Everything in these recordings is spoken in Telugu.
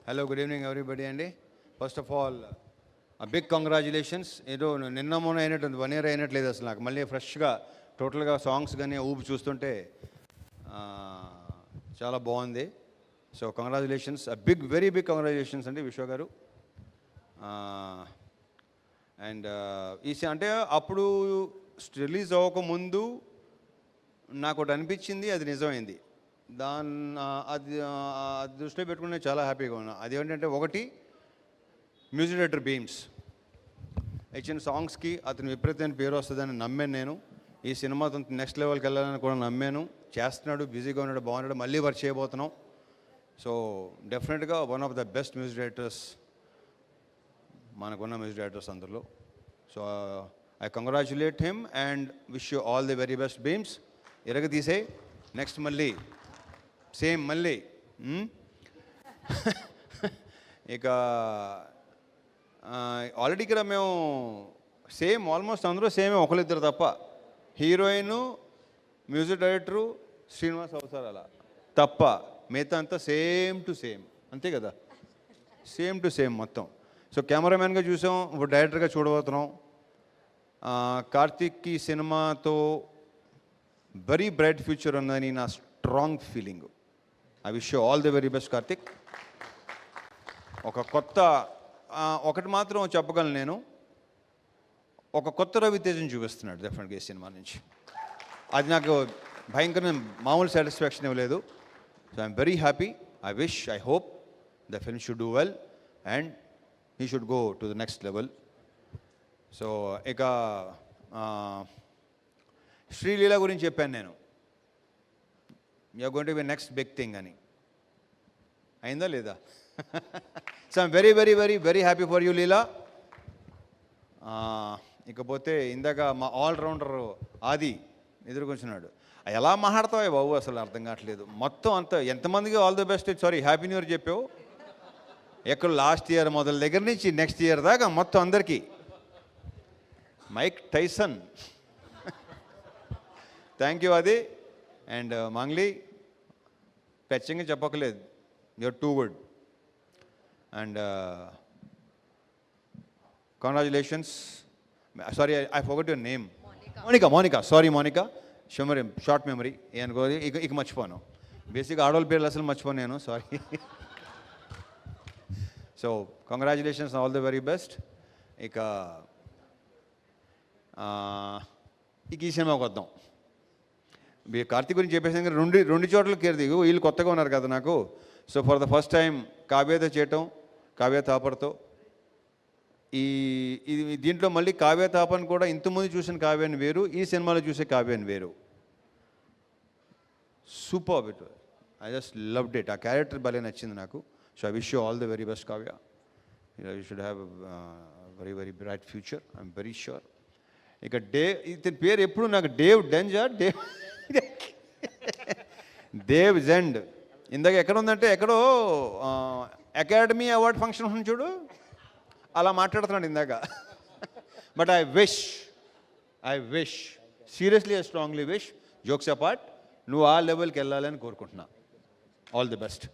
హలో, గుడ్ ఈవినింగ్ ఎవ్రీబడి అండి. First of all big congratulations. ఏదో నిన్న మొన్న అయినట్టు 1 year అయినట్లేదు అసలు నాకు. మళ్ళీ ఫ్రెష్గా టోటల్గా సాంగ్స్ కానీ ఊపి చూస్తుంటే చాలా బాగుంది. So congratulations, big very big congratulations అండి విశ్వ గారు. అండ్ అంటే అప్పుడు రిలీజ్ అవ్వకముందు నాకు ఒకటి అనిపించింది, అది నిజమైంది. అది దృష్టిలో పెట్టుకుని నేను చాలా హ్యాపీగా ఉన్నా. అదేంటంటే, ఒకటి మ్యూజిక్ డైరెక్టర్ బీమ్స్ ఇచ్చిన సాంగ్స్కి అతను విపరీతమైన పేరు వస్తుందని నమ్మాను నేను. ఈ సినిమాతో నెక్స్ట్ లెవెల్కి వెళ్ళాలని కూడా నమ్మాను. చేస్తున్నాడు, బిజీగా ఉన్నాడు, బాగున్నాడు, మళ్ళీ వర్క్ చేయబోతున్నాం. సో డెఫినెట్గా one of the best music directors మనకున్న మ్యూజిక్ డైరెక్టర్స్ అందరిలో. So I congratulate him and wish you all the very best Bheems. ఎరగ తీసే నెక్స్ట్ మళ్ళీ సేమ్ మళ్ళీ ఇక ఆల్రెడీ ఇక్కడ మేము సేమ్ ఆల్మోస్ట్ అందరూ సేమే, ఒకరిద్దరు తప్ప. హీరోయిన్, మ్యూజిక్ డైరెక్టరు, శ్రీనివాస్ అవసరాల తప్ప మిగతా అంతా సేమ్ టు సేమ్, అంతే కదా, సేమ్ టు సేమ్ మొత్తం. సో కెమెరామెన్గా చూసాం, ఇప్పుడు డైరెక్టర్గా చూడబోతున్నాం. కార్తీక్కి సినిమాతో వెరీ బ్రైట్ ఫ్యూచర్ ఉందని నా strong feeling. I wish you all the very best Karthik. ఒకటి మాత్రం చెప్పగలను నేను, ఒక కొత్త రవితేజను చూపిస్తున్నాడు డెఫినెట్గా ఈ సినిమా నుంచి. అది నాకు భయంకరమైన మామూలు సాటిస్ఫాక్షన్ ఇవ్వలేదు. So I'm very happy. I wish, I hope the film should do well and he should go to the next level. So ఇక శ్రీలీల గురించి చెప్పాను నేను, you're going to be next big thing అని. అయిందా లేదా? So I'm very very very very happy for you Leela. ఇకపోతే ఇందాక మా ఆల్రౌండర్ ఆది ఎదుర్కొంటున్నాడు. ఎలా మాట్లాడతావు బాబు, అసలు అర్థం కావట్లేదు. మొత్తం అంతా ఎంతమందికి all the best, sorry happy new year చెప్పావు. ఎక్కడ లాస్ట్ ఇయర్ మొదల దగ్గర నుంచి నెక్స్ట్ ఇయర్ దాకా మొత్తం అందరికీ. మైక్ టైసన్, థ్యాంక్ యూ అది. అండ్ మంగ్లీ, ఖచ్చితంగా చెప్పక్కలేదు, you're too good. And congratulations. Sorry, I forgot your name. Monica, sorry Monica, short memory అనుకో. ఇక మర్చిపోను, బేసిక్గా ఆడవాళ్ళ పేర్లు అసలు మర్చిపోను నేను, sorry. So congratulations, all the very best. ఇక ఈ సినిమాకి వద్దాం. కార్తీక్ గురించి చెప్పేసి రెండు చోట్ల దిగు, వీళ్ళు కొత్తగా ఉన్నారు కదా నాకు. So for the first time కావ్యతో చేయటం, కావ్య తాపర్తో. ఇది దీంట్లో మళ్ళీ కావ్య తాపర్ని కూడా ఇంతకుముందు చూసిన కావ్యాన్ని వేరు, ఈ సినిమాలో చూసే కావ్యాన్ని వేరు. Super it, I just loved it. ఆ క్యారెక్టర్ భలే నచ్చింది నాకు. So I wish you all the very best Kavya. You should have very very bright future, I'm very sure. ఇక ఇతని పేరు ఎప్పుడు నాకు దేవ్ జెండ్. ఇందాక ఎక్కడ ఉందంటే, ఎక్కడో అకాడమీ అవార్డ్ ఫంక్షన్ ఉంది చూడు, అలా మాట్లాడుతున్నాడు ఇందాక. But I wish seriously, I strongly wish, jokes apart, నువ్వు ఆ లెవెల్కి వెళ్ళాలని కోరుకుంటున్నా. All the best.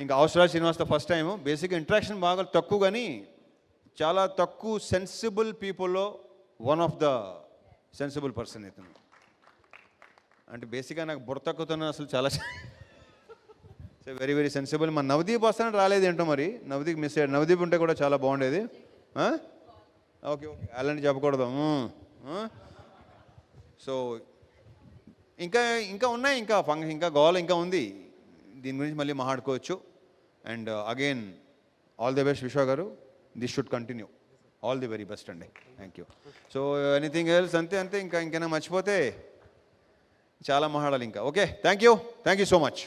ఇంకా అవసరాలు శ్రీనివాస్తో ఫస్ట్ టైం. బేసిక్గా ఇంట్రాక్షన్ బాగా తక్కువ, కానీ చాలా తక్కువ సెన్సిబుల్ పీపుల్లో one of the sensible person ఇతను. అంటే బేసిక్గా నాకు బుర్ర తక్కువతో అసలు చాలా వెరీ వెరీ సెన్సిబుల్. మన నవదీప్ వస్తానని రాలేదు ఏంటో మరి, నవదీప్ మిస్ అయ్యాడు. నవదీప్ ఉంటే కూడా చాలా బాగుండేది. ఓకే ఓకే, అలాంటి చెప్పకూడదు. సో ఇంకా ఉన్నాయి, ఇంకా గోల్ ఇంకా ఉంది. దీని గురించి మళ్ళీ మాట్లాడుకోవచ్చు. And again all the best Vishwa garu. This should continue. All the very best అండి. Thank you. So anything else? అంతే ఇంకేనా మర్చిపోతే చాలా మాట్లాడాలి ఇంకా. Okay, thank you so much.